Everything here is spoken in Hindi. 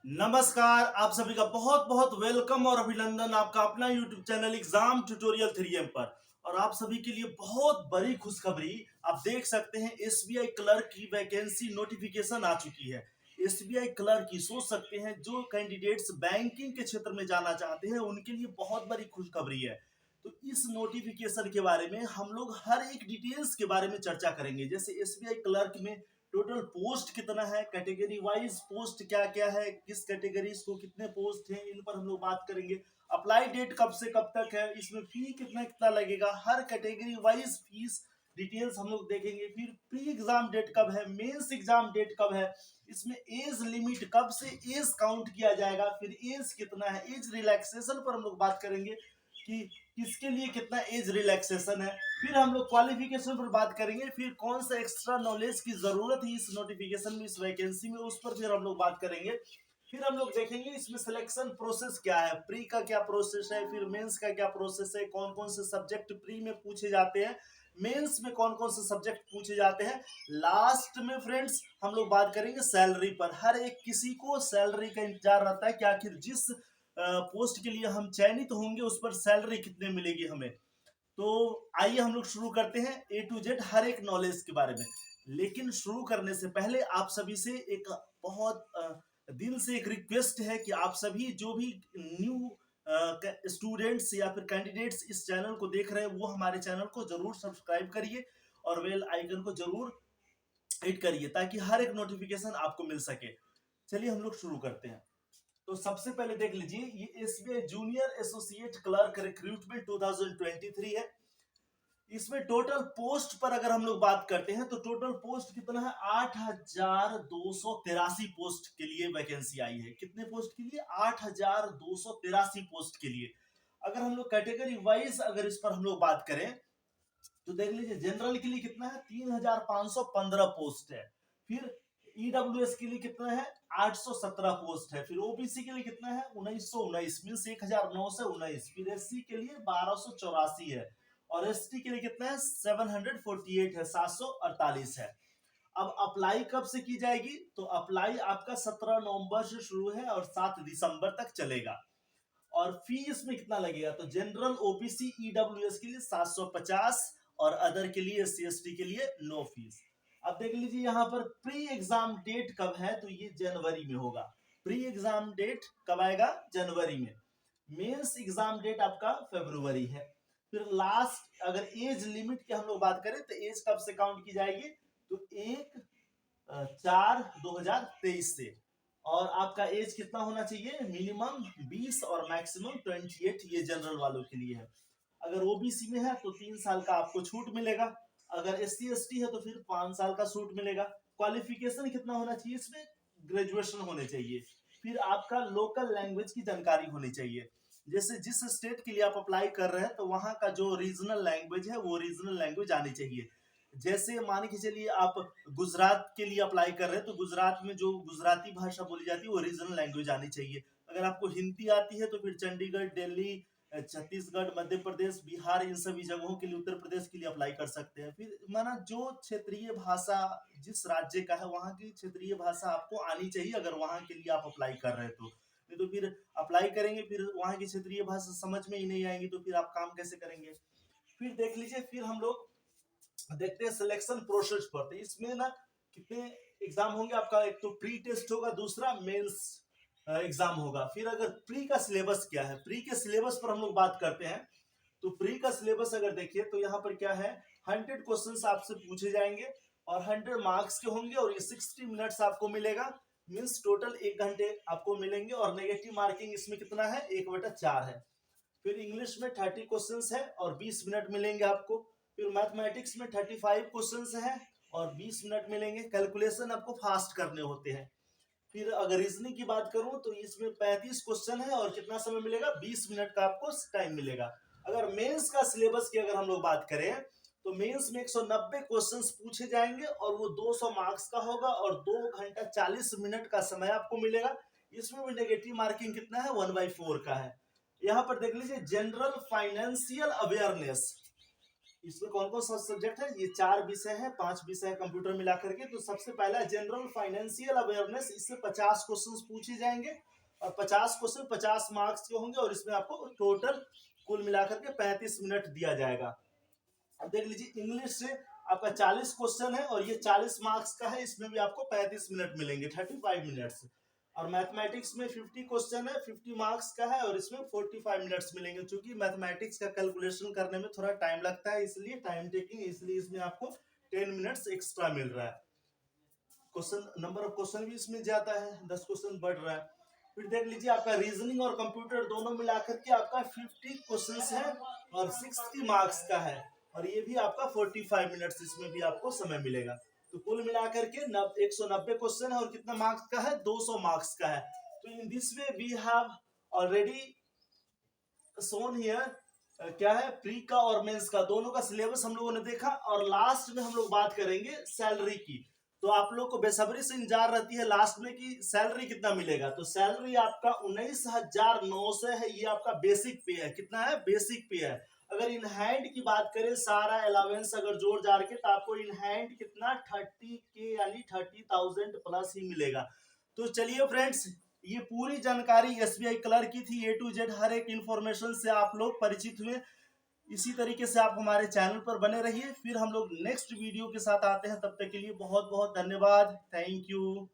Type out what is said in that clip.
नमस्कार, आप सभी का बहुत बहुत वेलकम और अभिनंदन आपका अपना YouTube channel exam tutorial 3M पर। और आप सभी के लिए बहुत बड़ी खुशखबरी, आप देख सकते हैं एसबीआई क्लर्क की वैकेंसी नोटिफिकेशन आ चुकी है। एसबीआई क्लर्क की सोच सकते हैं जो कैंडिडेट्स बैंकिंग के क्षेत्र में जाना चाहते हैं उनके लिए बहुत बड़ी खुशखबरी है। तो इस नोटिफिकेशन के बारे में हम लोग हर एक डिटेल्स के बारे में चर्चा करेंगे। जैसे एसबीआई क्लर्क में टोटल पोस्ट कितना है, कैटेगरी वाइज पोस्ट क्या क्या है, किस कैटेगरीज को कितने पोस्ट हैं, इन पर हम लोग बात करेंगे। अप्लाई डेट कब से कब तक है, इसमें फी कितना कितना लगेगा, हर कैटेगरी वाइज फीस डिटेल्स हम लोग देखेंगे। फिर प्री एग्जाम डेट कब है, मेंस एग्जाम डेट कब है, इसमें एज लिमिट कब से एज काउंट किया जाएगा, फिर एज कितना है, एज रिलैक्सेशन पर हम लोग बात करेंगे कि किसके लिए कितना एज रिलैक्सेशन है। फिर हम लोग क्वालिफिकेशन पर बात करेंगे, फिर कौन सा एक्स्ट्रा नॉलेज की जरूरत है इस नोटिफिकेशन में, इस वैकेंसी में, उस पर फिर हम लोग बात करेंगे। फिर हम लोग देखेंगे इसमें सिलेक्शन प्रोसेस क्या है, प्री का क्या प्रोसेस है, फिर मेंस का क्या प्रोसेस है, कौन कौन से सब्जेक्ट प्री में पूछे जाते हैं, मेंस में कौन कौन से सब्जेक्ट पूछे जाते हैं। लास्ट में फ्रेंड्स हम लोग बात करेंगे सैलरी पर। हर एक किसी को सैलरी का इंतजार रहता है कि आखिर जिस पोस्ट के लिए हम चयनित होंगे उस पर सैलरी कितने मिलेगी हमें। तो आइए हम लोग शुरू करते हैं ए टू जेड हर एक नॉलेज के बारे में। लेकिन शुरू करने से पहले आप सभी से एक बहुत दिल से एक रिक्वेस्ट है कि आप सभी जो भी न्यू स्टूडेंट्स या फिर कैंडिडेट्स इस चैनल को देख रहे हैं वो हमारे चैनल को जरूर सब्सक्राइब करिए और बेल आइकन को जरूर हिट करिए ताकि हर एक नोटिफिकेशन आपको मिल सके। चलिए हम लोग शुरू करते हैं। तो सबसे पहले देख लीजिए, ये SBI junior associate clerk recruitment 2023 है। इसमें टोटल पोस्ट पर अगर हम लोग बात करते हैं तो टोटल पोस्ट कितना है, 8,283 पोस्ट के लिए वैकेंसी आई है। कितने पोस्ट के लिए, 8,283 पोस्ट के लिए। अगर हम लोग कैटेगरी वाइज अगर इस पर हम लोग बात करें तो देख लीजिए, जनरल के लिए कितना है, 3,515 पोस्ट है। फिर ईडब्ल्यूएस के लिए कितना है, 817 पोस्ट है। फिर ओबीसी के लिए कितना है, 1919 मीन्स 1919। फिर एससी के लिए 1284 है और एसटी के लिए कितना है, 748 है, 748 है। अब अप्लाई कब से की जाएगी, तो अप्लाई आपका 17 नवंबर से शुरू है और 7 दिसंबर तक चलेगा। और फीस में कितना लगेगा, तो जनरल ओबीसी ईडब्ल्यूएस के लिए 750 और अदर के लिए एससी एसटी के लिए नो फीस। अब देख लीजिए यहाँ पर प्री एग्जाम डेट कब है, तो ये जनवरी में होगा। प्री एग्जाम डेट कब आएगा, जनवरी में। मेंस एग्जाम डेट आपका फरवरी है। फिर लास्ट अगर एज लिमिट की हम लोग बात करें तो एज कब से काउंट की जाएगी, तो 1/4/2023 से। और आपका एज कितना होना चाहिए, मिनिमम 20 और मैक्सिमम 28, ये जनरल वालों के लिए है। अगर ओबीसी में है तो 3 साल का आपको छूट मिलेगा, अगर एससी एसटी है तो फिर 5 साल का छूट मिलेगा। क्वालिफिकेशन कितना होना चाहिए, इसमें ग्रेजुएशन होने चाहिए। फिर आपका लोकल लैंग्वेज की जानकारी होनी चाहिए। जैसे जिस स्टेट के लिए आप अप्लाई कर रहे हैं तो वहां का जो रीजनल लैंग्वेज है वो रीजनल लैंग्वेज आनी चाहिए। जैसे मान के चलिए आप गुजरात के लिए अप्लाई कर रहे हैं तो गुजरात में जो गुजराती भाषा बोली जाती है वो रीजनल लैंग्वेज आनी चाहिए। अगर आपको हिंदी आती है तो फिर चंडीगढ़, दिल्ली, छत्तीसगढ़, मध्य प्रदेश, बिहार, इन सभी जगहों के लिए, उत्तर प्रदेश के लिए अप्लाई कर सकते हैं। फिर माना जो क्षेत्रीय भाषा जिस राज्य का है वहां की क्षेत्रीय भाषा आपको आनी चाहिए अगर वहां के लिए आप अप्लाई कर रहे हैं तो। नहीं तो फिर अप्लाई करेंगे फिर वहां की क्षेत्रीय भाषा समझ में ही नहीं आएंगी तो फिर आप काम कैसे करेंगे। फिर देख लीजिए, फिर हम लोग देखते हैं सिलेक्शन प्रोसेस पर। तो इसमें ना कितने एग्जाम होंगे आपका, एक तो प्री टेस्ट होगा, दूसरा मेंस एग्जाम होगा। फिर अगर प्री का सिलेबस क्या है, प्री के सिलेबस पर हम लोग बात करते हैं तो प्री का सिलेबस अगर देखिए तो यहाँ पर क्या है, 100 क्वेश्चंस आपसे पूछे जाएंगे और 100 मार्क्स के होंगे और ये 60 मिनट्स आपको मिलेगा। मीन्स टोटल 1 घंटे आपको मिलेंगे। और नेगेटिव मार्किंग इसमें कितना है, 1/4 है। फिर इंग्लिश में 30 क्वेश्चंस है और 20 मिनट मिलेंगे आपको। फिर मैथमेटिक्स में 35 क्वेश्चंस है और 20 मिनट मिलेंगे। कैलकुलेशन आपको फास्ट करने होते हैं। फिर अगर रीजनिंग की बात करूं तो इसमें 35 क्वेश्चन है और कितना समय मिलेगा, 20 मिनट का आपको टाइम मिलेगा। अगर मेंस का सिलेबस की अगर हम लोग बात करें तो मेंस में 190 क्वेश्चंस पूछे जाएंगे और वो 200 मार्क्स का होगा और 2 घंटा 40 मिनट का समय आपको मिलेगा। इसमें भी नेगेटिव मार्किंग कितना है, 1/4 का है। यहाँ पर देख लीजिए, जनरल फाइनेंशियल अवेयरनेस, इसमें कौन कौन सा सब्जेक्ट है, ये 4 विषय है, 5 विषय है कंप्यूटर मिला करके। तो सबसे पहला जनरल फाइनेंशियल अवेयरनेस, इससे 50 क्वेश्चंस पूछे जाएंगे और 50 क्वेश्चन 50 मार्क्स के होंगे और इसमें आपको टोटल कुल मिलाकर के 35 मिनट दिया जाएगा। अब देख लीजिए इंग्लिश से आपका 40 क्वेश्चन है और ये 40 मार्क्स का है, इसमें भी आपको 35 मिनट मिलेंगे, 35 मिनट्स। और मैथमेटिक्स में 50 क्वेश्चन है, 50 मार्क्स का है और इसमें 45 मिनट्स मिलेंगे। क्योंकि मैथमेटिक्स का कैलकुलेशन करने में थोड़ा टाइम लगता है, इसलिए टाइम टेकिंग, इसलिए इसमें आपको 10 मिनट्स एक्स्ट्रा मिल रहा है। क्वेश्चन नंबर ऑफ क्वेश्चन भी इसमें ज्यादा है, 10 क्वेश्चन बढ़ रहा है। फिर देख लीजिए आपका रीजनिंग और कंप्यूटर दोनों मिलाकर के आपका 50 क्वेश्चंस है और 60 मार्क्स का है और ये भी आपका 45 मिनट्स इसमें भी आपको समय मिलेगा। तो कुल मिलाकर के 190 क्वेश्चन है और कितना मार्क्स का है, 200 मार्क्स का है। तो in this way we have already shown here क्या है, प्री का और मेंस का दोनों का सिलेबस हम लोगों ने देखा और लास्ट में हम लोग बात करेंगे सैलरी की। तो आप लोग को बेसब्री से इंतजार रहती है लास्ट में कि सैलरी कितना मिलेगा। तो सैलरी आपका 19,900 है, ये आपका बेसिक पे है। कितना है, बेसिक पे है। अगर इन हैंड की बात करें, सारा अलावेंस अगर जोड़ जाड़ के, तो आपको इन हैंड कितना 30K यानी 30,000 प्लस ही मिलेगा। तो चलिए फ्रेंड्स, ये पूरी जानकारी एसबीआई क्लर्क की थी, ए टू जेड हर एक इंफॉर्मेशन से आप लोग परिचित हुए। इसी तरीके से आप हमारे चैनल पर बने रहिए। फिर हम लोग नेक्स्ट वीडियो के साथ आते हैं, तब तक के लिए बहुत बहुत धन्यवाद, थैंक यू।